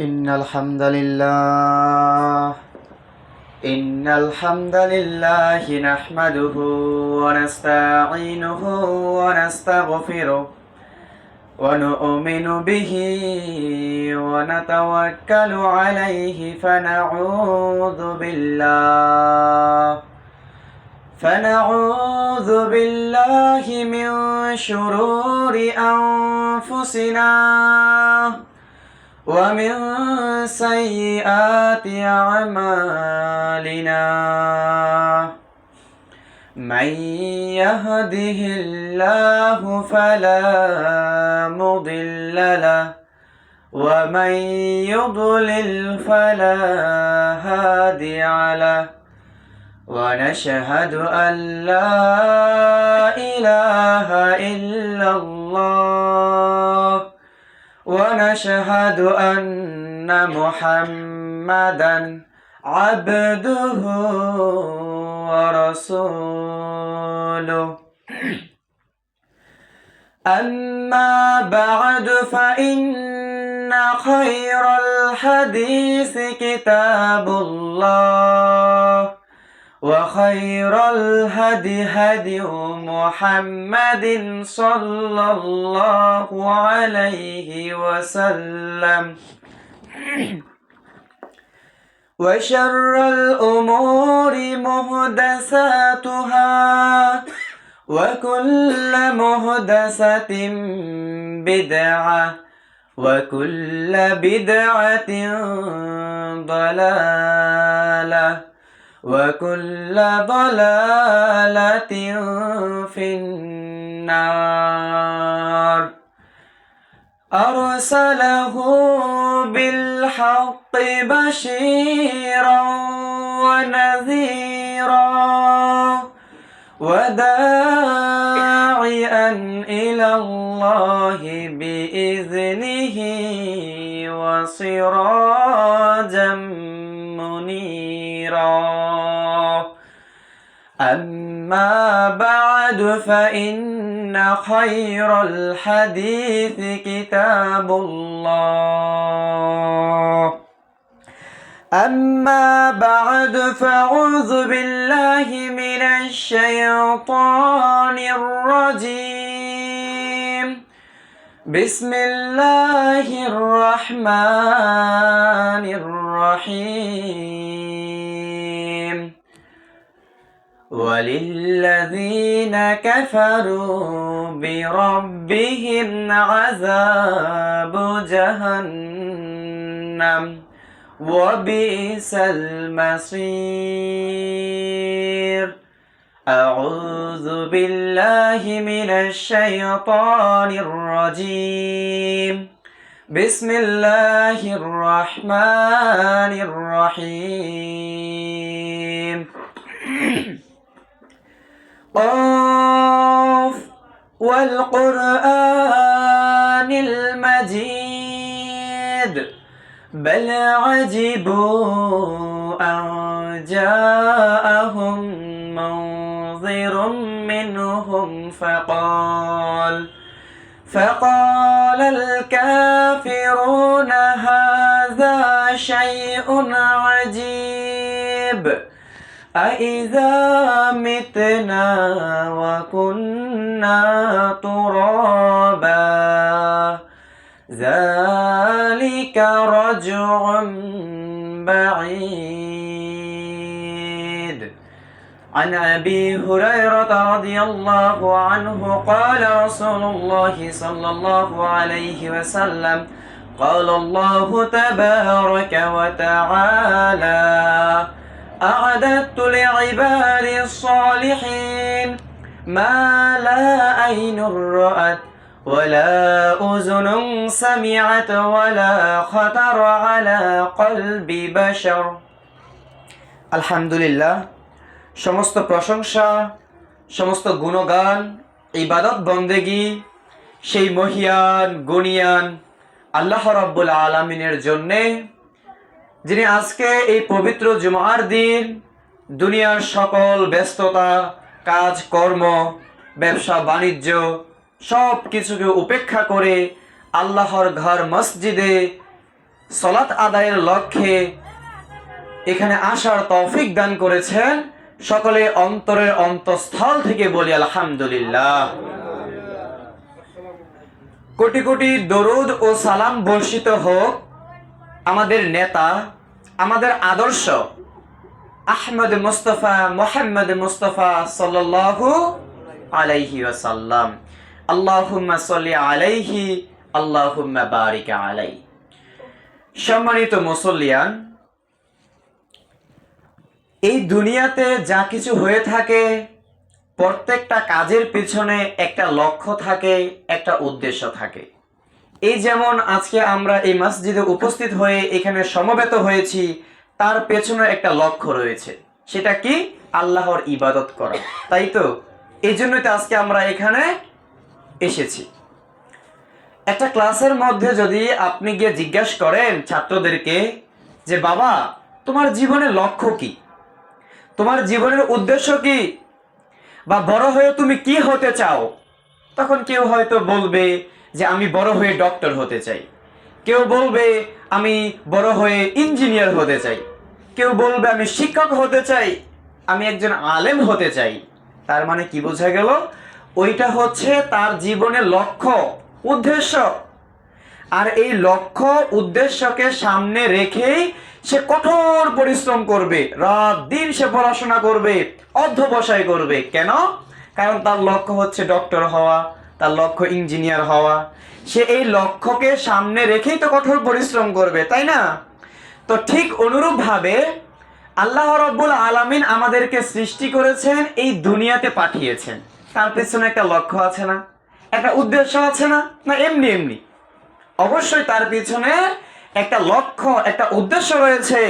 إن الحمد لله إن الحمد لله نحمده ونستعينه ونستغفره ونؤمن به ونتوكل عليه فنعوذ بالله من شرور أنفسنا ومن سيئات أعمالنا من يهده الله فلا مضل له ومن يضلل فلا هادي له ونشهد أن لا إله إلا الله ونشهد أن محمدًا عبده ورسوله أما بعد فإن خير الحديث كتاب الله وخير الهدي هدي محمد صلى الله عليه وسلم وشر الأمور محدثاتها وكل محدثة بدعة وكل بدعة ضلالة وكل ضلالة في النار أرسله بالحق بشيرا ونذيرا وداعيا إلى الله بإذنه وسراجا منيرا أما بعد فإن خير الحديث كتاب الله أما بعد فأعوذ بالله من الشيطان الرجيم بسم الله الرحمن الرحيم وللذين كفروا بربهم عذاب جهنم وبئس المصير أعوذ بالله من الشيطان الرجيم بسم الله الرحمن الرحيم قاف والقرآن المجيد بل عجبوا أن جاءهم منذر منهم فقال الكافرون هذا شيء عجيب أإذا متنا وكنا ترابا ذلك رجع بعيد عن أبي هريرة رضي الله عنه قال رسول الله صلى الله عليه وسلم قال الله تبارك وتعالى أعددت لعبادي الصالحين ما لا عين رأت ولا أذن سمعت ولا خطر على قلب بشر আলহামদুলিল্লাহ সমস্ত প্রশংসা সমস্ত গুণগান ইবাদত বন্দেগী সেই মহিয়ান গুণিয়ান আল্লাহ রাব্বুল আলামিনের জন্যে যিনি আজকে এই পবিত্র জুমার দিন দুনিয়ার সকল ব্যস্ততা কাজ কর্ম ব্যবসা বাণিজ্য সব কিছুকে উপেক্ষা করে আল্লাহর ঘর মসজিদে সালাত আদায়ের লক্ষ্যে এখানে আসার তৌফিক দান করেছেন। সকলে অন্তরের অন্তঃস্থল থেকে বলি আলহামদুলিল্লাহ। কোটি কোটি দরুদ ও সালাম বর্ষিত হোক আমাদের নেতা, আমাদের আদর্শ আহমদ মুস্তফা মুহাম্মদ মুস্তফা সাল্লাল্লাহু আলাইহি ওয়াসাল্লাম। আল্লাহুম্মা সাল্লি আলাইহি আল্লাহুম্মা বারিক আলাইহি। সম্মানিত মুসল্লিয়ান, এই দুনিয়াতে যা কিছু হয়ে থাকে প্রত্যেকটা কাজের পিছনে একটা লক্ষ্য থাকে, একটা উদ্দেশ্য থাকে। এই যেমন আজকে আমরা এই মসজিদে উপস্থিত হয়ে এখানে সমবেত হয়েছি, তার পেছনে একটা লক্ষ্য রয়েছে। সেটা কি? আল্লাহর ইবাদত করা, তাই তো? এই জন্যই তো আজকে আমরা এখানে এসেছি। একটা ক্লাসের মধ্যে যদি আপনি গিয়ে জিজ্ঞাসা করেন ছাত্রদেরকে যে বাবা তোমার জীবনের লক্ষ্য কি, তোমার জীবনের উদ্দেশ্য কি, বা বড় হয়ে তুমি কি হতে চাও, তখন কেউ হয়তো বলবে যে আমি বড় হয়ে ডক্টর হতে চাই, কেউ বলবে আমি বড় হয়ে ইঞ্জিনিয়ার হতে চাই, কেউ বলবে আমি শিক্ষক হতে চাই, আমি একজন আলেম হতে চাই। তার মানে কি বোঝা গেল? ওইটা হচ্ছে তার জীবনের লক্ষ্য, উদ্দেশ্য। আর এই লক্ষ্য উদ্দেশ্যকে সামনে রেখেই সে কঠোর পরিশ্রম করবে, রাত দিন সে পড়াশোনা করবে, অধ্যবসায় করবে। কেন? কারণ তার লক্ষ্য হচ্ছে ডক্টর হওয়া, তার লক্ষ্য ইঞ্জিনিয়ার হওয়া। সে এই লক্ষ্যকে সামনে রেখেই তো কঠোর পরিশ্রম করবে, তাই না? তো ঠিক অনুরূপভাবে আল্লাহ রাব্বুল আলামিন আমাদেরকে সৃষ্টি করেছেন, এই দুনিয়াতে পাঠিয়েছেন। তার পেছনে একটা লক্ষ্য আছে না, একটা উদ্দেশ্য আছে না? না এমনি এমনি? অবশ্যই তার পিছনে একটা লক্ষ্য, একটা উদ্দেশ্য রয়েছে।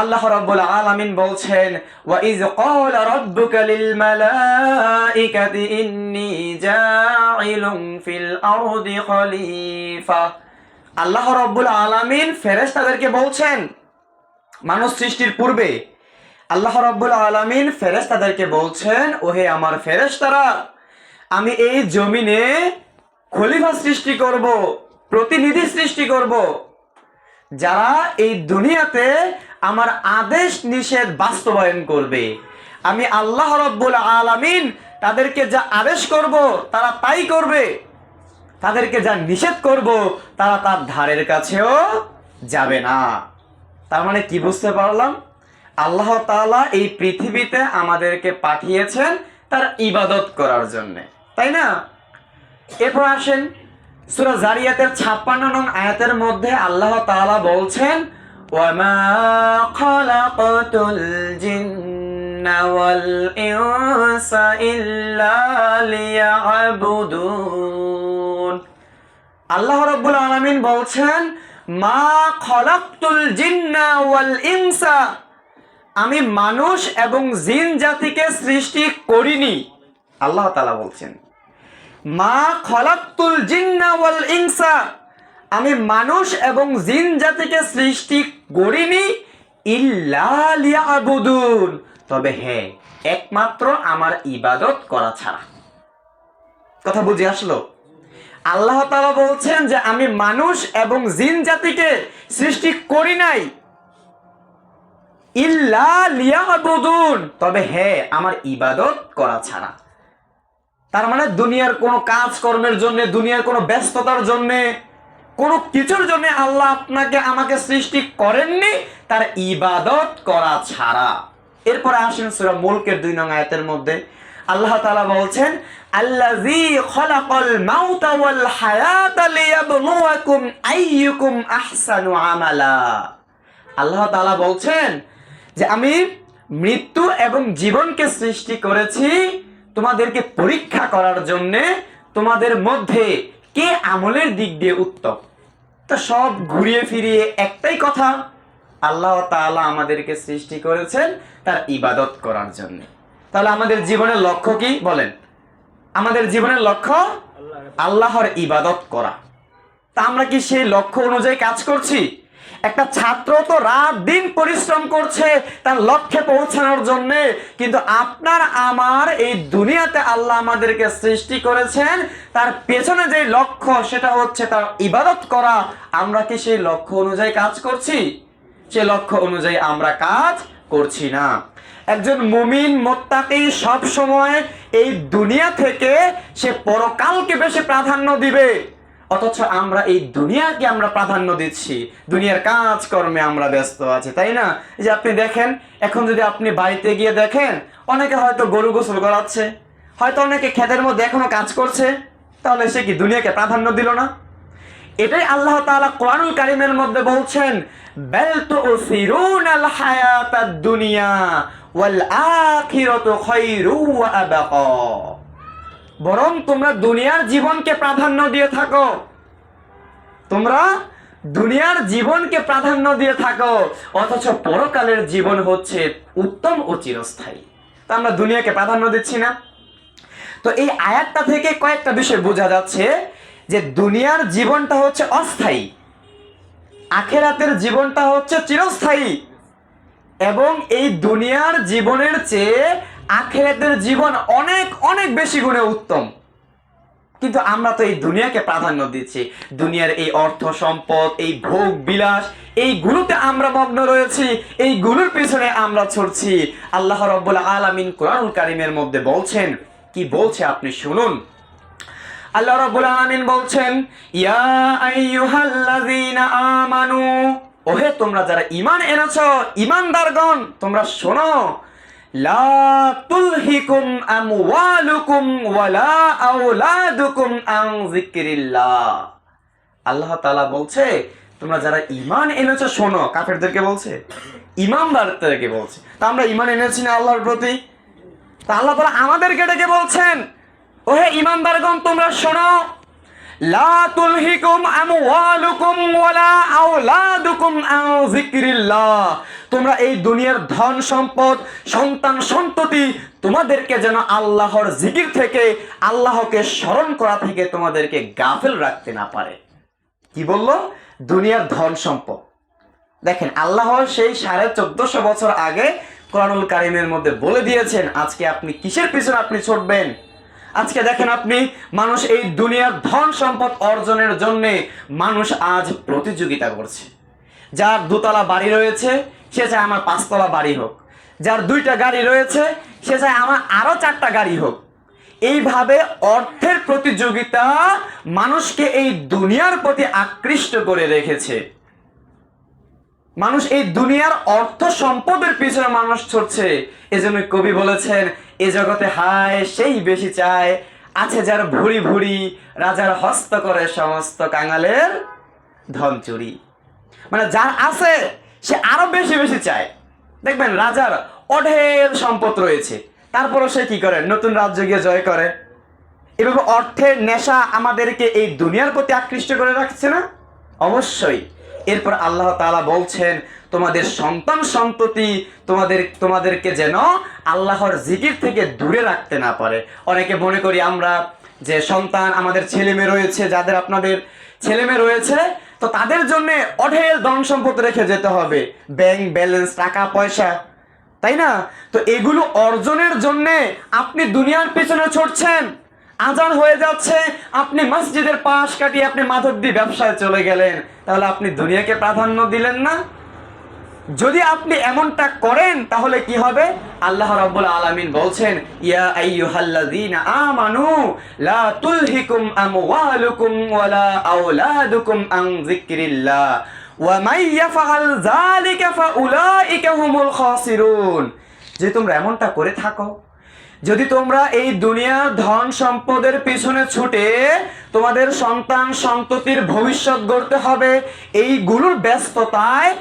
আল্লাহ রাব্বুল আলামিন বলছেন, ওয়া ইয ক্বালা রাব্বুকা লিল মালাইকাতি ইন্নী জাঈলুন ফিল আরদি খলিফা। আল্লাহ রাব্বুল আলামিন ফেরেশতাদেরকে বলছেন, মানুষ সৃষ্টির পূর্বে আল্লাহ রাব্বুল আলামিন ফেরেশতাদেরকে বলছেন, ওহে আমার ফেরেশতারা, আমি এই জমিনে খলিফা সৃষ্টি করব, প্রতিনিধি সৃষ্টি করব, যারা এই দুনিয়াতে আমার আদেশ নিষেধ বাস্তবায়ন করবে। আমি আল্লাহ রাব্বুল আলামিন তাদেরকে যা আদেশ করব তারা তাই করবে, তাদেরকে যা নিষেধ করব তারা তার ধারের কাছেও যাবে না। তার মানে কি বুঝতে পারলাম? আল্লাহ তাআলা এই পৃথিবীতে আমাদেরকে পাঠিয়েছেন তার ইবাদত করার জন্য, তাই না? এরপর আসেন সূরা জারিয়াতের 56 নং আয়াতের মধ্যে আল্লাহ তাআলা বলছেন, ওয়ামা খালাকাতুল জিন্না ওয়াল ইনসা ইল্লা লিয়াবুদুন। আল্লাহ রাব্বুল আলামিন বলছেন, মা খালাকতুল জিন্না ওয়াল ইনসা, আমি মানুষ এবং জিন জাতিকে সৃষ্টি করিনি। আল্লাহ তাআলা বলছেন, মা খালাকতুল জিন্না ওয়াল ইনসা, আমি মানুষ এবং জিন জাতিকে সৃষ্টি করিনি ইল্লা লিয়াবুদুন, তবে হ্যাঁ একমাত্র আমার ইবাদত করা ছাড়া। কথা বুঝে আসলো? আল্লাহ তাআলা বলছেন যে আমি মানুষ এবং জিন জাতিকে সৃষ্টি করি নাই ইল্লা লিয়াবুদুন, তবে হ্যাঁ আমার ইবাদত করা ছাড়া। তার মানে দুনিয়ার কোনো কাজ কর্মের জন্য, দুনিয়ার কোনো ব্যস্ততার জন্য, কোনো কিছুর জন্য আল্লাহ আপনাকে আমাকে সৃষ্টি করেননি তার ইবাদত করা ছাড়া। এরপরে আসেন সূরা মুলকের 2 নং আয়াতের মধ্যে আল্লাহ তাআলা বলছেন, আল্লাযী খালাকাল মাউতা ওয়াল হায়াতা লিয়াবলুয়াকুম আইয়ুকুম আহসানু আমালা। আল্লাহ তাআলা বলছেন যে আমি মৃত্যু এবং জীবনকে সৃষ্টি করেছি তোমাদেরকে পরীক্ষা করার জন্য, তোমাদের মধ্যে কে আমলের দিক দিয়ে উত্তম। তো সব ঘুরিয়ে ফিরিয়ে একটাই কথা, আল্লাহ তাআলা আমাদেরকে সৃষ্টি করেছেন তার ইবাদত করার জন্য। তাহলে আমাদের জীবনের লক্ষ্য কি বলেন? আমাদের জীবনের লক্ষ্য আল্লাহর ইবাদত করা। তা আমরা কি সেই লক্ষ্য অনুযায়ী কাজ করছি? একটা ছাত্র তো রাত দিন পরিশ্রম করছে তার লক্ষ্যে পৌঁছানোর জন্য, কিন্তু আপনার আমার এই দুনিয়াতে আল্লাহ আমাদেরকে সৃষ্টি করেছেন তার পেছনে যে লক্ষ্য সেটা হচ্ছে তার ইবাদত করা। আমরা কি সেই লক্ষ্য অনুযায়ী কাজ করছি? সে লক্ষ্য অনুযায়ী আমরা কাজ করছি না। একজন মুমিন মুত্তাকি সব সময় এই দুনিয়া থেকে সে পরকালকে বেশি প্রাধান্য দিবে, অথচ আমরা এই দুনিয়াকে আমরা প্রাধান্য দিচ্ছি, দুনিয়ার কাজকর্মে আমরা ব্যস্ত আছি, তাই না? এই যে আপনি দেখেন, এখন যদি আপনি বাড়িতে গিয়ে দেখেন অনেকে হয়তো গরু গোসল করাচ্ছে, হয়তো অনেকে ক্ষেতের মধ্যে এখনো কাজ করছে, তাহলে সে কি দুনিয়াকে প্রাধান্য দিল না? এটাই আল্লাহ তাআলা কোরআনুল কারীমের মধ্যে বলছেন, বাল তুসিরুনাল হায়াতাদ দুনিয়া ওয়াল আখিরাতু খায়রু ওয়া আবকা। বরং তোমরা দুনিয়ার জীবনকে প্রাধান্য দিয়ে থাকো, তোমরা দুনিয়ার জীবনকে প্রাধান্য দিয়ে থাকো, অথচ পরকালের জীবন হচ্ছে উত্তম ও চিরস্থায়ী। তা আমরা দুনিয়াকে প্রাধান্য দিচ্ছি না। তো এই আয়াতটা থেকে কয়েকটা বিষয় বোঝা যাচ্ছে যে দুনিয়ার জীবনটা হচ্ছে অস্থায়ী, আখিরাতের জীবনটা হচ্ছে চিরস্থায়ী, এবং এই দুনিয়ার জীবনের চেয়ে আখিরাতের জীবন অনেক অনেক বেশি গুণে উত্তম। কিন্তু আমরা তো এই দুনিয়াকে প্রাধান্য দিচ্ছি, দুনিয়ার এই অর্থ সম্পদ, এই ভোগ বিলাস, এইগুলোতে আমরা মগ্ন রয়েছি, এইগুলোর পিছনে আমরা ছুটছি। আল্লাহ রাব্বুল আলামিন কোরআনুল কারীমের মধ্যে বলছেন, কি বলছে আপনি শুনুন। আল্লাহ রাব্বুল আলামিন বলছেন, ইয়া আইয়ুহাল্লাযীনা আমানু, ওহে তোমরা যারা ঈমান এনেছো, ঈমানদারগণ তোমরা শোনো, লা তুলহিকুম আমওয়ালুকুম ওয়ালা আওলাদুকুম আন যিকরিল্লাহ। আল্লাহ তাআলা বলছে তোমরা যারা ঈমান এনেছো, শোনো, কাফেরদেরকে বলছে, ঈমানদারদেরকে বলছে। তা আমরা ঈমান এনেছি না আল্লাহর প্রতি? তা আল্লাহ তাআলা আমাদেরকে ডেকে বলছেন, ওহে ঈমানদারগণ তোমরা শোনো, লা তুলহিকুম আমওয়ালুকুম ওয়ালা আওলাদুকুম আন যিকরিল্লাহ। তোমরা এই দুনিয়ার ধন সম্পদ, সন্তান সন্ততি তোমাদেরকে যেন আল্লাহর জিকির থেকে, আল্লাহকে স্মরণ করা থেকে তোমাদেরকে গাফেল রাখতে না পারে। কি বললো? দুনিয়ার ধন সম্পদ। দেখেন, আল্লাহ সেই 1450 বছর আগে কোরআনুল কারীমের মধ্যে বলে দিয়েছেন আজকে আপনি কিসের পিছনে আপনি ছুটবেন। আজকে দেখেন আপনি, মানুষ এই দুনিয়ার ধন সম্পদ অর্জনের জন্য মানুষ আজ প্রতিযোগিতা করছে। যার 2 তলা বাড়ি রয়েছে সে চায় আমার 5 তলা বাড়ি হোক, যার 2টা গাড়ি রয়েছে সে চায় আমার আরো 4টা গাড়ি হোক। এইভাবে অর্থের প্রতিযোগিতা মানুষকে এই দুনিয়ার প্রতি আকৃষ্ট করে রেখেছে। মানুষ এই দুনিয়ার অর্থ সম্পদের পিছনে মানুষ ছুটছে। এজন্য কবি বলেছেন, এ জগতে হায় সেই বেশি চায়, আছে যার ভুরি ভুরি, রাজার হস্ত করে সমস্ত কাঙালের ধন চুরি। মানে যার আছে সে আরো বেশি বেশি চায়। দেখবেন রাজার অঢেল সম্পদ রয়েছে, তারপরও সে কি করে? নতুন রাজ্য গিয়ে জয় করে। এভাবে অর্থের নেশা আমাদেরকে এই দুনিয়ার প্রতি আকৃষ্ট করে রাখছে না? অবশ্যই। এরপর আল্লাহ তাআলা বলছেন, তোমাদের সন্তান সন্ততি তোমাদেরকে যেন আল্লাহর জিকির থেকে দূরে রাখতে না পারে। অনেকে মনে করি আমরা যে সন্তান, আমাদের ছেলে মেয়ে রয়েছে, যাদের আপনাদের ছেলে মেয়ে রয়েছে, তো তাদের জন্য অঢেল ধন সম্পদ রেখে যেতে হবে, ব্যাংক ব্যালেন্স, টাকা পয়সা, তাই না? তো এগুলো অর্জনের জন্য আপনি দুনিয়ার পিছনে ছুটছেন। আজান হয়ে যাচ্ছে, আপনি মসজিদের পাশ কাটিয়ে আপনি মাধবদী ব্যবসায় চলে গেলেন, তাহলে আপনি দুনিয়াকে প্রাধান্য দিলেন না? যদি আপনি এমনটা করেন তাহলে কি হবে? আল্লাহ রাব্বুল আলামিন বলছেন, ইয়া আইয়ুহাল্লাযীনা আমানু লা তুলহিকুম আমওয়ালুকুম ওয়ালা আওলাদুকুম আন যিকরিল্লাহ ওয়া মান ইয়াফআল যালিকা ফাউলাইকা হুমুল খাসিরুন। যে তোমরা এমনটা করে থাকো, যদি তোমরা এই দুনিয়ার ধন সম্পদের পিছনে ছুটে তোমাদের সন্তান সন্ততির ভবিষ্যৎ গড়তে হবে, এইগুলোর ব্যস্ততায়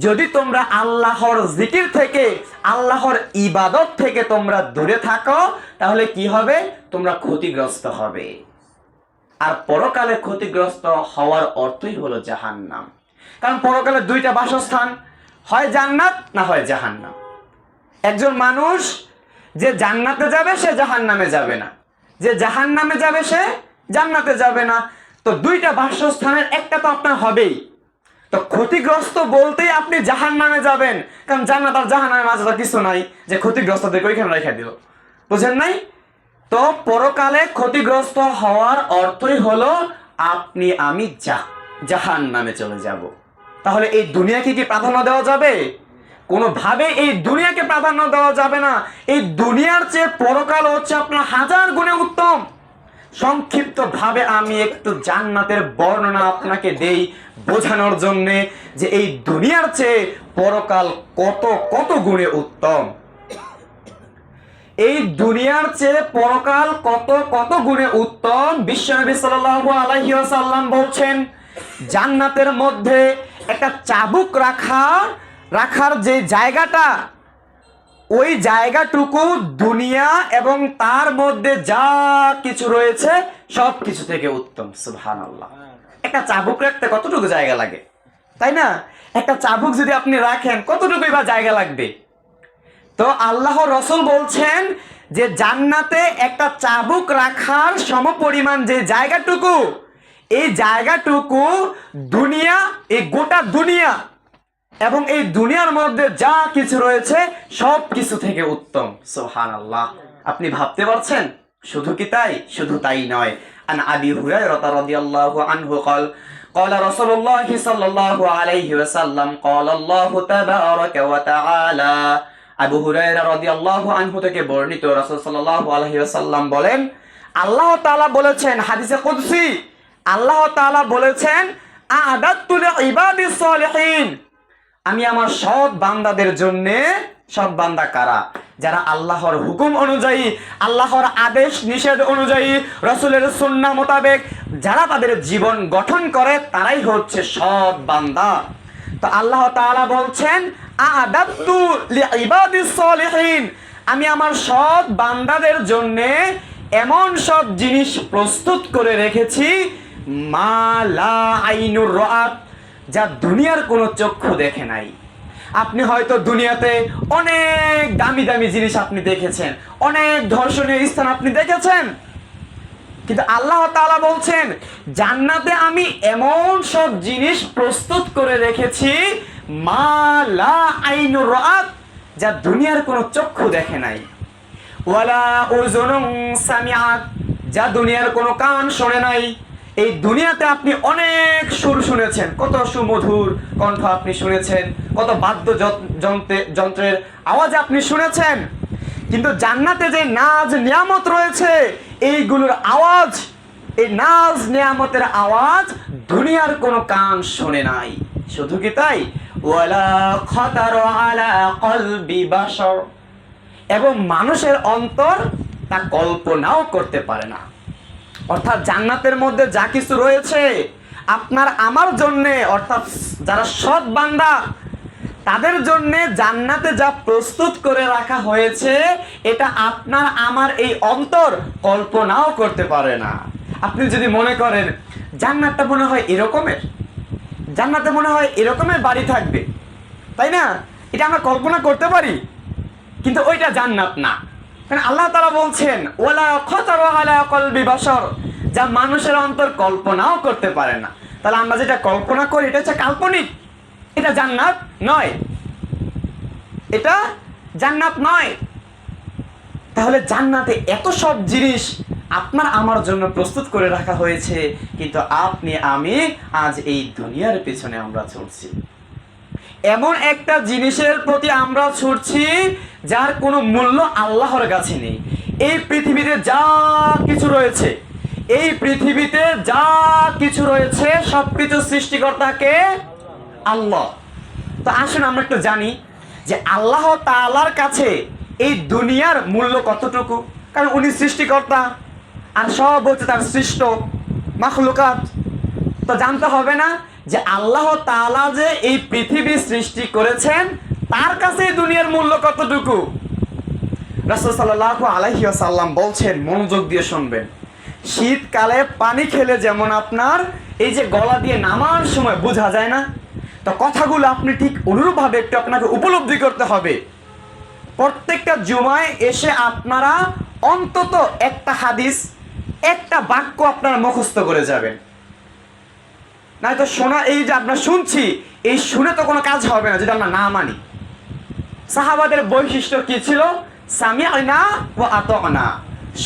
যদি তোমরা আল্লাহর জিকির থেকে, আল্লাহর ইবাদত থেকে তোমরা দূরে থাকো, তাহলে কি হবে? তোমরা ক্ষতিগ্রস্ত হবে। আর পরকালে ক্ষতিগ্রস্ত হওয়ার অর্থই হলো জাহান্নাম। কারণ পরকালে 2টা বাসস্থান, হয় জান্নাত না হয় জাহান্নাম। একজন মানুষ যে জান্নাতে যাবে সে জাহান্নামে যাবে না, যে জাহান্নামে যাবে সে জান্নাতে যাবে না। তো 2টা বাসস্থানের একটা তো আপনার হবেই। তো ক্ষতিগ্রস্ত বলতেই আপনি জাহান্নামে যাবেন, কারণ জান্নাত আর জাহান্নামের মাঝে তো কিছু নাই যে ক্ষতিগ্রস্তদেরকে ওইখানে রেখে দিল, বুঝেন নাই? তো পরকালে ক্ষতিগ্রস্ত হওয়ার অর্থই হলো আপনি আমি জাহান্নামে চলে যাব। তাহলে এই দুনিয়াকে কি প্রাধান্য দেওয়া যাবে? কোনোভাবে এই দুনিয়াকে প্রাধান্য দেওয়া যাবে না। এই দুনিয়ার চেয়ে পরকাল হচ্ছে আপনার হাজার গুণে উত্তম। সংক্ষিপ্ত ভাবে আমি একটু জান্নাতের বর্ণনা আপনাকে দেই বোঝানোর জন্যে যে এই দুনিয়ার চেয়ে পরকাল কত কত গুণে উত্তম। এই দুনিয়ার চেয়ে পরকাল কত কত গুণে উত্তম। বিশ্বনবী সাল্লাল্লাহু আলাইহি ওয়াসাল্লাম বলছেন, জান্নাতের মধ্যে একটা চাবুক রাখার যে জায়গাটা, ওই জায়গাটুকু দুনিয়া এবং তার মধ্যে যা কিছু রয়েছে সব কিছু থেকে উত্তম। সুবহানাল্লাহ। একটা চাবুক রাখতে কতটুকু জায়গা লাগে, তাই না? একটা চাবুক যদি আপনি রাখেন কতটুকুই বা জায়গা লাগবে? তো আল্লাহ রসুল বলছেন যে জান্নাতে একটা চাবুক রাখার সমপরিমাণ যে জায়গাটুকু, এই জায়গাটুকু দুনিয়া, এই গোটা দুনিয়া এবং এই দুনিয়ার মধ্যে যা কিছু রয়েছে সব কিছু থেকে উত্তম। সুবহানাল্লাহ। আপনি ভাবতে পারছেন? শুধু কি তাই? শুধু তাই নয়। আন আবি হুরায়রা রাদিয়াল্লাহু আনহু قال قال رسول الله صلى الله عليه وسلم قال الله تبارك وتعالى। আবু হুরায়রা রাদিয়াল্লাহু আনহু থেকে বর্ণিত, রাসূল সাল্লাল্লাহু আলাইহি ওয়াসাল্লাম বলেন, আল্লাহ তাআলা বলেছেন হাদিসে কুদসি, আল্লাহ তাআলা বলেছেন, আ'আদাতু লিইবাদিস সালিহিন, আমি আমার সৎ বান্দাদের জন্য, সৎ বান্দা কারা? যারা আল্লাহর হুকুম অনুযায়ী, আল্লাহর আদেশ নিষেধ অনুযায়ী, রাসূলের সুন্নাহ মোতাবেক যারা তাদের জীবন গঠন করে তারাই হচ্ছে সৎ বান্দা। তো আল্লাহ তাআলা বলছেন, আ'আদাতু লিইবাদিস সালিহিন, আমি আমার সৎ বান্দাদের জন্য এমন সব জিনিস প্রস্তুত করে রেখেছি, মা লা আইনুর রাআত, যা দুনিয়ার কোনো চক্ষু দেখে নাই। আপনি হয়তো দুনিয়াতে অনেক দামি দামি জিনিস আপনি দেখেছেন, অনেক ধর্ষণীয় স্থান আপনি দেখেছেন, কিন্তু আল্লাহ তাআলা বলছেন জান্নাতে আমি এমন সব জিনিস প্রস্তুত করে রেখেছি, মা লা আইনুর রাআত, যা দুনিয়ার কোনো চক্ষু দেখে নাই, ওয়ালা উযুনুন সামিআত, যা দুনিয়ার কোনো কান শোনে নাই। এই দুনিয়াতে আপনি অনেক সুর শুনেছেন, কত সুমধুর কণ্ঠ আপনি শুনেছেন, কত বাদ্যযন্ত্রের আওয়াজ আপনি শুনেছেন, কিন্তু জান্নাতে যে নাজ নিয়ামত রয়েছে এইগুলোর আওয়াজ, এই নাজ নিয়ামতের আওয়াজ দুনিয়ার কোনো কান শোনে নাই। শুধু কি তাই, ওয়ালা খাতারা আলা কলবি বাশার, এবং মানুষের অন্তর তা কল্পনাও করতে পারে না। অর্থাৎ জান্নাতের মধ্যে যা কিছু রয়েছে আপনার আমার জন্যে, অর্থাৎ যারা সৎ বান্দা তাদের জন্যে জান্নাতে যা প্রস্তুত করে রাখা হয়েছে এটা আপনার আমার এই অন্তর কল্পনাও করতে পারে না। আপনি যদি মনে করেন জান্নাতটা মনে হয় এরকমের, জান্নাতে মনে হয় এরকমের বাড়ি থাকবে, তাই না? এটা আমরা কল্পনা করতে পারি, কিন্তু ওইটা জান্নাত না। কারণ আল্লাহ তাআলা বলছেন ওয়ালা খাতারা আলা কলবি বাশার, যা মানুষের অন্তর কল্পনাও করতে পারে না। তাহলে আমরা যেটা কল্পনা করি এটা হচ্ছে কাল্পনিক, এটা জান্নাত নয়, এটা জান্নাত নয়। তাহলে জান্নাতে এত সব জিনিস আপনার আমার জন্য প্রস্তুত করে রাখা হয়েছে, কিন্তু আপনি আমি আজ এই দুনিয়ার পেছনে আমরা ছুটছি, এমন একটা জিনিসের প্রতি আমরা ছুটছি যার কোনো মূল্য আল্লাহর কাছে নেই। এই পৃথিবীতে যা কিছু রয়েছে, এই পৃথিবীতে যা কিছু রয়েছে সবকিছু সৃষ্টিকর্তাকে আল্লাহ। তো আসুন আমরা একটু জানি যে আল্লাহ তাআলার কাছে এই দুনিয়ার মূল্য কতটুকু, কারণ উনি সৃষ্টিকর্তা আর সব হচ্ছে তার সৃষ্ট মাখলুকাত। তো জানতে হবে না যে আল্লাহ তাআলা যে এই পৃথিবী সৃষ্টি করেছেন তার কাছে এই দুনিয়ার মূল্য কতটুকু। রাসূল সাল্লাল্লাহু আলাইহি ওয়াসাল্লাম বলছেন, মনোযোগ দিয়ে শুনবেন, শীতকালে পানি খেলে যেমন আপনার এই যে গলা দিয়ে নামার সময় বোঝা যায় না, তো কথাগুলো আপনি ঠিক অনুরূপভাবে একটু আপনাকে উপলব্ধি করতে হবে। প্রত্যেকটা জুমায় এসে আপনারা অন্তত একটা হাদিস, একটা বাক্য আপনারা মুখস্থ করে যাবেন। না তো শোনা, এই যে আপনার শুনছি, এই শুনে তো কোনো কাজ হবে না যদি আমরা না মানি। সাহাবাদের বৈশিষ্ট্য কি ছিল? সামি'না ওয়া আতা'না,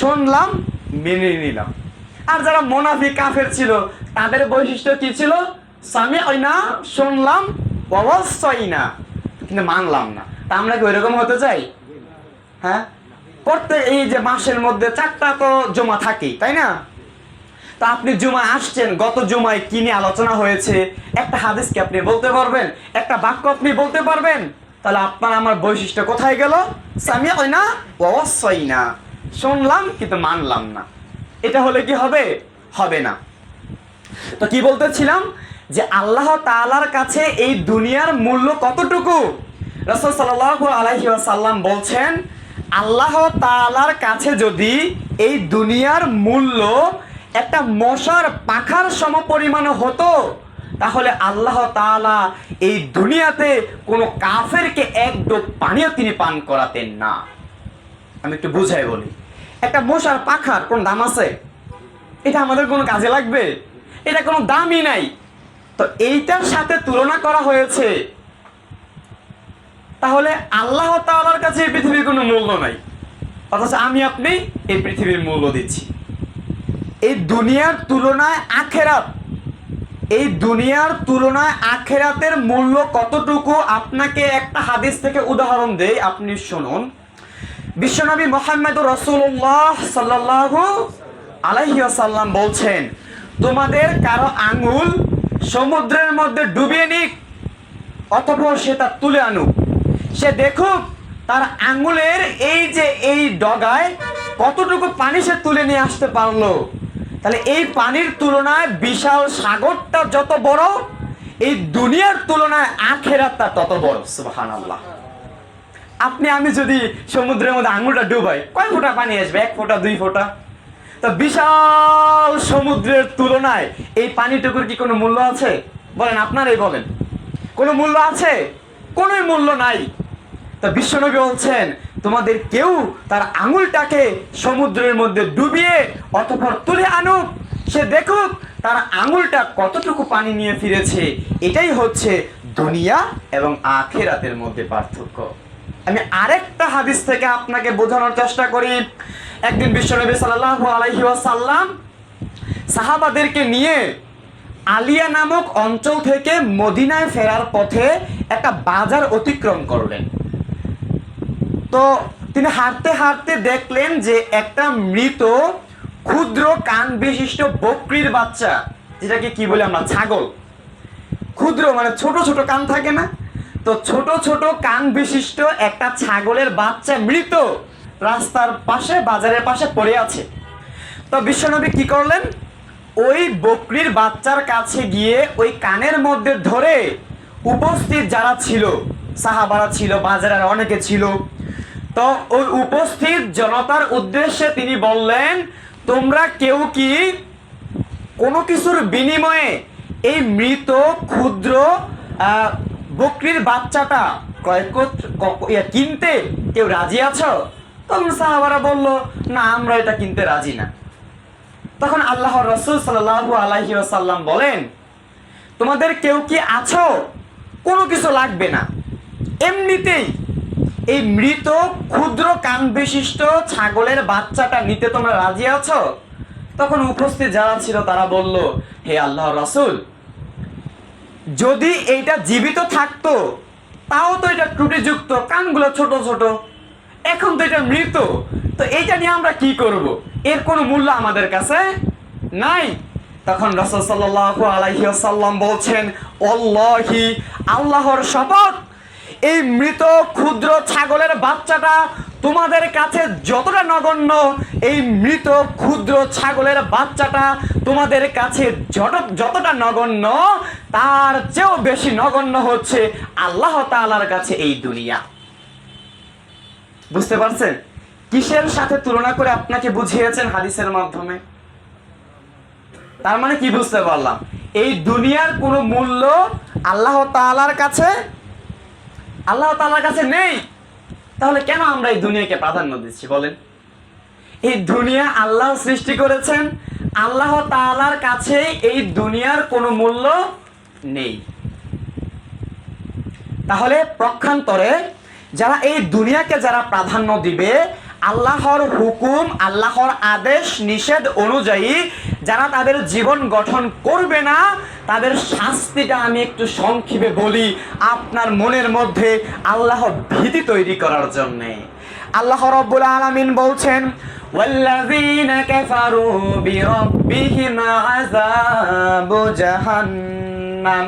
শুনলাম মেনে নিলাম। আর যারা মুনাফিক কাফের ছিল তাদের বৈশিষ্ট্য কি ছিল? সামি'না, শুনলাম, ওয়া ওয়াসাইনা, কিন্তু মানলাম না। তা আমরা কি ওইরকম হতে চাই? হ্যাঁ, প্রত্যেক এই যে মাসের মধ্যে 4টা তো জুমা থাকেই, তাই না? তা আপনি জুমা আসছেন, গত জুমায় কি নিয়ে আলোচনা হয়েছে একটা হাদিস কি আপনি বলতে পারবেন? একটা বাক্য আপনি বলতে পারবেন? তাহলে আপনার আমার বৈশিষ্ট্য কোথায় গেল? সামি'না ওয়া ওয়াসাইনা, শুনলাম কিন্তু মানলাম না। এটা হলে কি হবে? হবে না। তো কি বলতেছিলাম যে আল্লাহ তাআলার কাছে এই দুনিয়ার মূল্য কতটুকু? রাসূল সাল্লাল্লাহু আলাইহি ওয়াসাল্লাম বলছেন, আল্লাহ তাআলার কাছে যদি এই দুনিয়ার মূল্য একটা মশার পাখার সমপরিমাণ হতো, তাহলে আল্লাহ তাআলা এই দুনিয়াতে কোনো কাফেরকে এক ডোব পানিও তিনি পান করাতেন না। আমি একটু বুঝাই বলি, একটা মশার পাখার কোন দাম আছে? এটা আমাদের কোনো কাজে লাগবে? এটা কোনো দামই নাই। তো এইটার সাথে তুলনা করা হয়েছে, তাহলে আল্লাহ তাআলার কাছে এই পৃথিবীর কোনো মূল্য নাই, অথচ আমি আপনি এই পৃথিবীর মূল্য দিচ্ছি। এই দুনিয়ার তুলনায় আখেরাত, এই দুনিয়ার তুলনায় আখেরাতের মূল্য কতটুকু আপনাকে একটা হাদিস থেকে উদাহরণ দেই, আপনি শুনুন। বিশ্বনবী মুহাম্মদুর রাসূলুল্লাহ সাল্লাল্লাহু আলাইহি ওয়াসাল্লাম বলছেন, তোমাদের কারো আঙ্গুল সমুদ্রের মধ্যে ডুবিয়ে নিক, অতঃপর সে তা তুলে আনুক, সে দেখুক তার আঙ্গুলের এই যে এই ডগায় কতটুকু পানি সে তুলে নিয়ে আসতে পারলো। তাহলে এই পানির তুলনায় বিশাল সাগরটা যত বড়, এই দুনিয়ার তুলনায় আখিরাতটা তত বড়। সুবহানাল্লাহ। আপনি আমি যদি সমুদ্রের মধ্যে আঙুলটা ডুবাই, কয় ফোঁটা পানি আসবে? 1 ফোঁটা, 2 ফোঁটা। তো বিশাল সমুদ্রের তুলনায় এই পানিটুকুর কি কোনো মূল্য আছে? বলেন, আপনারাই বলেন, কোনো মূল্য আছে? কোনো মূল্য নাই। তো বিশ্বনবী বলছেন, তোমাদের কেউ তার আঙুলটাকে সমুদ্রের মধ্যে ডুবিয়ে অতঃপর তুলে আনুক, সে দেখুক তার আঙুলটা কতটুকু পানি নিয়ে ফিরেছে। এটাই হচ্ছে দুনিয়া এবং আখিরাতের মধ্যে পার্থক্য। আমি আরেকটা হাদিস থেকে আপনাকে বোঝানোর চেষ্টা করি। একদিন বিশ্বনবী সাল্লাল্লাহু আলাইহি ওয়াসাল্লাম সাহাবাদেরকে নিয়ে আলিয়া নামক অঞ্চল থেকে মদিনায় ফেরার পথে একটা বাজার অতিক্রম করলেন। তো তিনি হাঁটতে হাঁটতে দেখলেন যে একটা মৃত ক্ষুদ্র কান বিশিষ্ট বকরির বাচ্চা, যেটাকে কি বলি আমরা, ছাগল। ক্ষুদ্র মানে ছোট ছোট কান থাকে না? তো ছোট ছোট কান বিশিষ্ট একটা ছাগলের বাচ্চা মৃত রাস্তার পাশে, বাজারের পাশে পড়ে আছে। তো বিশ্বনবী কি করলেন? ওই বকরির বাচ্চার কাছে গিয়ে ওই কানের মধ্যে ধরে উপস্থিত যারা ছিল, সাহাবারা ছিল, বাজারের অনেকে ছিল, তো ওই উপস্থিত জনতার উদ্দেশ্যে তিনি বললেন, তোমরা কেউ কি কোনো কিছুর বিনিময়ে এই মৃত ক্ষুদ্র বকরির বাচ্চাটা কিনতে কেউ রাজি আছো? তখন সাহাবারা বলল, না, আমরা এটা কিনতে রাজি না। তখন আল্লাহর রাসূল সাল্লাল্লাহু আলাইহি ওয়াসাল্লাম বলেন, তোমাদের কেউ কি আছো, কোনো কিছু লাগবে না, এমনিতেই এই মৃত ক্ষুদ্র কান বিশিষ্ট ছাগলের বাচ্চাটা নিতে তোমরা রাজি আছো? তখন উপস্থিত যারা ছিল তারা বলল, হে আল্লাহর রাসূল, যদি এইটা জীবিত থাকতো তাও তো এটা ত্রুটিযুক্ত, কানগুলো ছোট ছোট, এখন তো এটা মৃত, তো এইটা নিয়ে আমরা কি করব? এর কোনো মূল্য আমাদের কাছে নাই। তখন রাসূল সাল্লাল্লাহু আলাইহি ওয়াসাল্লাম বলছেন, আল্লাহি, আল্লাহর শপথ, এই মৃত ক্ষুদ্র ছাগলের বাচ্চাটা তোমাদের কাছে যতটা নগণ্য, এই মৃত ক্ষুদ্র ছাগলের বাচ্চাটা তোমাদের কাছে যতটা নগণ্য, তার চেয়েও বেশি নগণ্য হচ্ছে আল্লাহ তাআলার কাছে এই দুনিয়া। বুঝতে পারছেন কিসের সাথে তুলনা করে আপনাকে বুঝিয়েছেন হাদিসের মাধ্যমে? তার মানে কি বুঝতে পারলাম? এই দুনিয়ার কোনো মূল্য আল্লাহ তাআলার কাছে নেই। তাহলে কেন আমরা এই দুনিয়াকে প্রাধান্য দিচ্ছি বলেন? এই দুনিয়া আল্লাহ সৃষ্টি করেছেন, আল্লাহ তাআলার কাছে এই দুনিয়ার কোনো মূল্য নেই। তাহলে পক্ষান্তরে যারা এই দুনিয়াকে যারা প্রাধান্য দিবে, আল্লাহর হুকুম, আল্লাহর আদেশ নিষেধ অনুযায়ী যারা তাদের জীবন গঠন করবে না, তাদের শাস্তিটা আমি একটু সংক্ষেপে বলি আপনার মনের মধ্যে আল্লাহ ভীতি তৈরি করার জন্যে। আল্লাহ রাব্বুল আলামিন বলছেন, ওয়াল্লাযীনা কাফারু বিরাব্বিহিম আযাবু জাহান্নাম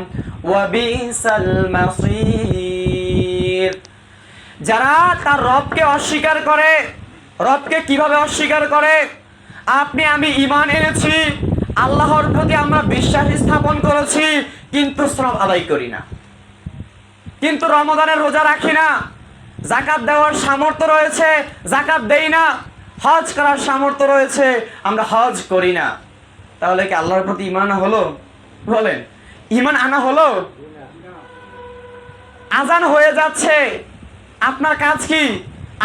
ওয়া বিসাল মাসীর। যারা তার রবকে অস্বীকার করে, রবকে কিভাবে অস্বীকার করে? আপনি আমি ঈমান এনেছি, আল্লাহর প্রতি আমরা বিশ্বাস স্থাপন করেছি, কিন্তু শ্রম আদায় করি না, কিন্তু রমজানের রোজা রাখি না, যাকাত দেওয়ার সামর্থ্য রয়েছে যাকাত দেই না, হজ করার সামর্থ্য রয়েছে আমরা হজ করি না। তাহলে কি আল্লাহর প্রতি ঈমান হলো? বলেন, ঈমান আনা হলো? আজান হয়ে যাচ্ছে, আপনার কাজ কি?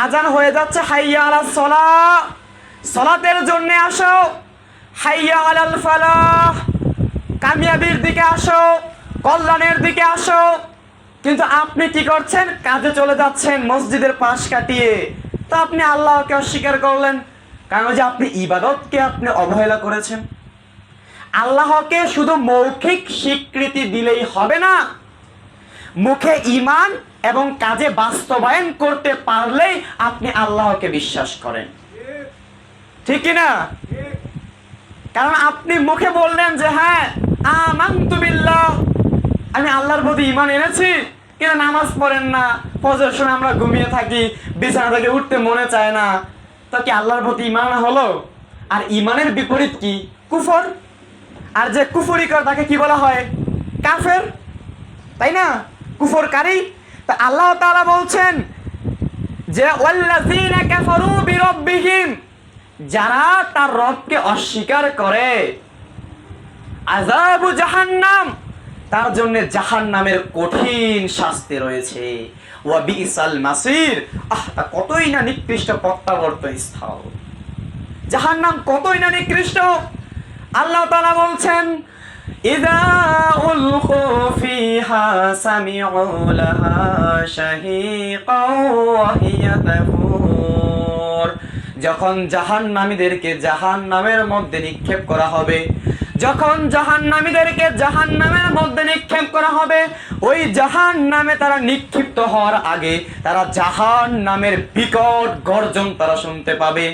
আজান হয়ে যাচ্ছে, হাইয়া আলাস সালাহ, সালাতের জন্য আসো, হাইয়া আলাল ফালাহ, কামিয়াবির দিকে আসো, কল্যাণের দিকে আসো। কিন্তু আপনি কি করছেন? কাজে চলে যাচ্ছেন মসজিদের পাশ কাটিয়ে। তো আপনি আল্লাহকে অস্বীকার করলেন, কারণ যে আপনি ইবাদতকে আপনি অবহেলা করেছেন। আল্লাহকে শুধু মৌখিক স্বীকৃতি দিলেই হবে না, মুখে ঈমান এবং কাজে বাস্তবায়ন করতে পারলেই আপনি আল্লাহকে বিশ্বাস করেন, ঠিক কি না? কারণ আপনি মুখে বললেন যে হ্যাঁ আমানতু বিল্লাহ, আমি আল্লাহর প্রতি ঈমান এনেছি, কিন্তু নামাজ পড়েন না, ফজর সময় আমরা ঘুমিয়ে থাকি, বিছানা থেকে উঠতে মনে চায় না, তো কি আল্লাহর প্রতি ঈমান হলো? আর ঈমানের বিপরীত কি? কুফর। আর যে কুফরি করে তাকে কি বলা হয়? কাফের, তাই না? কুফরকারী। তা আল্লাহ তাআলা বলছেন যে ওয়াল্লাযীনা কাফারু বিরাব্বিহিম, যারা তার রবকে অস্বীকার করে, আযাবু জাহান্নাম, তার জন্য জাহান্নামের কঠিন শাস্তি রয়েছে, ওয়া বিসাল মাসির, তা কতই না নিকৃষ্ট প্রত্যাবর্তন স্থল। জাহান্নাম কতই না নিকৃষ্ট। আল্লাহ তাআলা বলছেন, ইযা উলকু ফিহা সামিউ লাহা শাহীকাও ওয়া হিয়া তাফুর। যখন জাহান্নামীদেরকে জাহান্নামের মধ্যে নিক্ষেপ করা হবে, যখন জাহান্নামীদেরকে জাহান্নামের মধ্যে নিক্ষেপ করা হবে, ওই জাহান্নামে তারা নিক্ষিপ্ত হওয়ার আগে তারা জাহান্নামের বিকট গর্জন তারা শুনতে পাবে।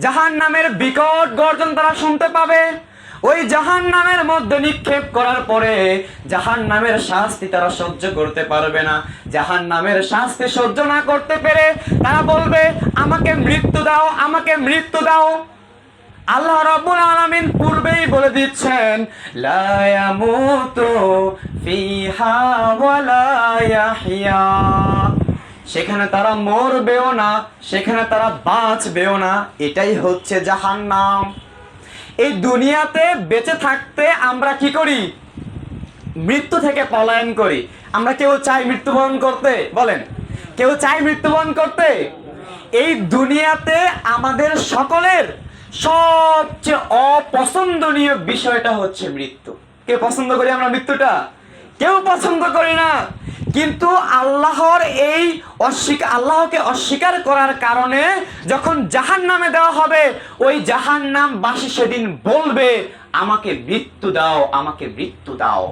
জাহান্নামের বিকট গর্জন তারা শুনতে পাবে। ওই জাহান্নামের মধ্যে নিক্ষেপ করার পরে জাহান্নামের শাস্তি তারা সহ্য করতে পারবে না। জাহান্নামের শাস্তি সহ্য না করতে পেরে তারা বলবে, আমাকে মৃত্যু দাও, আমাকে মৃত্যু দাও। আল্লাহ রাব্বুল আলামিন পূর্বেই বলে দিচ্ছেন, লা ইয়ামুতু ফিহা ওয়া লা ইয়াহইয়া, সেখানে তারা মরবেও না, সেখানে তারা বাঁচবেও না। এটাই হচ্ছে জাহান্নাম। এই দুনিয়াতে বেঁচে থাকতে আমরা কি করি? মৃত্যু থেকে পলায়ন করি। আমরা কেউ চাই মৃত্যুবরণ করতে? বলেন, কেউ চাই মৃত্যুবরণ করতে? এই দুনিয়াতে আমাদের সকলের সবচেয়ে অপছন্দনীয় বিষয়টা হচ্ছে মৃত্যু। কে পছন্দ করি আমরা মৃত্যুটা? কেউ পছন্দ করি না। কিন্তু আল্লাহর এই আল্লাহকে অস্বীকার করার কারণে যখন জাহান্নামে দেওয়া হবে, ওই জাহান্নামবাসী সেদিন বলবে, আমাকে মৃত্যু দাও, আমাকে মৃত্যু দাও।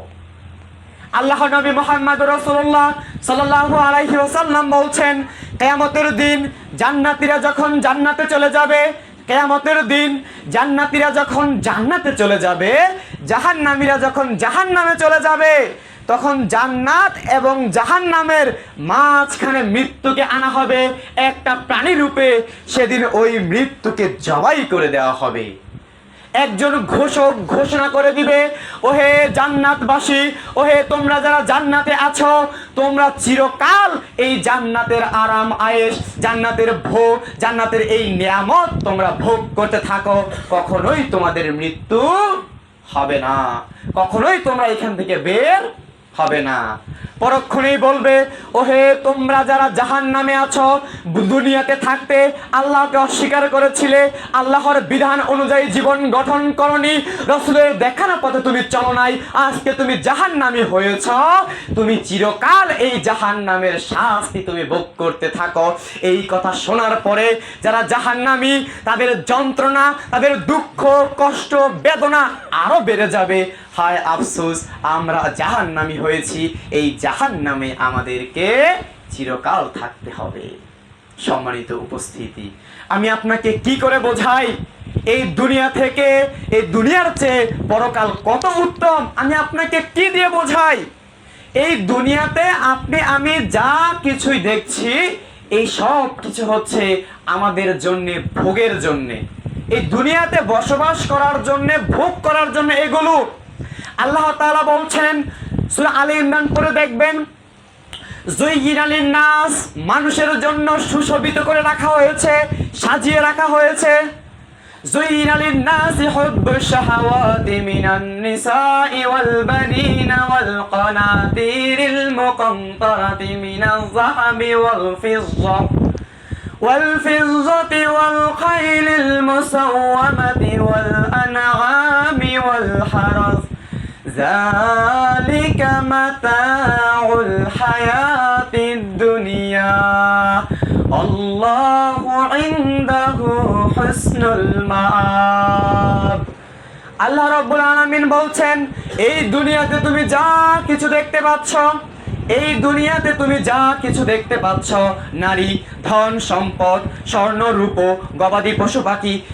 আল্লাহ নবী মুহাম্মদ রাসূলুল্লাহ সাল্লাল্লাহু আলাইহি ওয়াসাল্লাম বলছেন, কিয়ামতের দিন জান্নাতীরা যখন জান্নাতে চলে যাবে, কিয়ামতের দিন জান্নাতীরা যখন জান্নাতে চলে যাবে, জাহান্নামীরা যখন জাহান্নামে চলে যাবে, তখন জান্নাত এবং জাহান্নামের মাঝখানে মৃত্যুকে আনা হবে একটা প্রাণী রূপে। সেদিন ওই মৃত্যুকে জবাই করে দেওয়া হবে। একজন ঘোষক ঘোষণা করে দিবে, ওহে জান্নাতবাসী, ওহে তোমরা যারা জান্নাতে আছো, তোমরা চিরকাল এই জান্নাতের আরাম আয়েশ, জান্নাতের ভোগ, জান্নাতের এই নিয়ামত তোমরা ভোগ করতে থাকো, কখনোই তোমাদের মৃত্যু হবে না, কখনোই তোমরা এখান থেকে বের হবে না। পরক্ষণেই বলবে, ওহে তোমরা যারা জাহান্নামে আছো, দুনিয়াতে থাকতে আল্লাহকে অস্বীকার করেছিলে, আল্লাহর বিধান অনুযায়ী জীবন গঠন করনি, রাসূলের দেখানো পথে তুমি চলো নাই, আজকে তুমি জাহান্নামী হয়েছ, তুমি চিরকাল এই জাহান্নামের শাস্তি তুমি ভোগ করতে থাকো। এই কথা শোনার পরে যারা জাহান্নামী, তাদের যন্ত্রণা, তাদের দুঃখ, কষ্ট, বেদনা আরো বেড়ে যাবে। হায় আফসোস, আমরা জাহান্নামী হয়েছি, এই জাহান্নামে আমাদেরকে চিরকাল থাকতে হবে। সম্মানিত উপস্থিতি, আমি আপনাকে কি করে বোঝাই এই দুনিয়া থেকে, এই দুনিয়ার চেয়ে পরকাল কত উত্তম, আমি আপনাকে কি দিয়ে বোঝাই? এই দুনিয়াতে আপনি আমি যা কিছুই দেখছি, এই সব কিছু হচ্ছে আমাদের জন্য, ভোগের জন্য, এই দুনিয়াতে বসবাস করার জন্য, ভোগ করার জন্য এগুলো। আল্লাহ তাআলা বলছেন সূরা আলে ইমরান পড়ে দেখবেন, যুয়িনা লিন-নাস, মানুষের জন্য সুশোভিত করে রাখা হয়েছে, সাজিয়ে রাখা হয়েছে। যুয়িনা লিন-নাসি হুব্বুশ শাহাওয়াতি মিনান নিসাই ওয়াল বানিনা ওয়াল কানাতিরিল মুকান্তারাতি মিনাজ যাহাবি ওয়াল ফিজ্জাতি ওয়াল খাইলিল মুসাওওয়ামাতি ওয়াল আনআমি ওয়াল হারস যালিকা মাতাউল হায়াতিদ দুনিয়া আল্লাহু ইনদাহু হুসনুল মাআব। আল্লাহ রাব্বুল আলামিন বলছেন, এই দুনিয়াতে তুমি যা কিছু দেখতে পাচ্ছ, এই দুনিয়াতে তুমি যা কিছু দেখতে পাচ্ছ, নারী, ধন, সম্পদ, স্বর্ণ, রূপ, গবাদি পশু পাখি,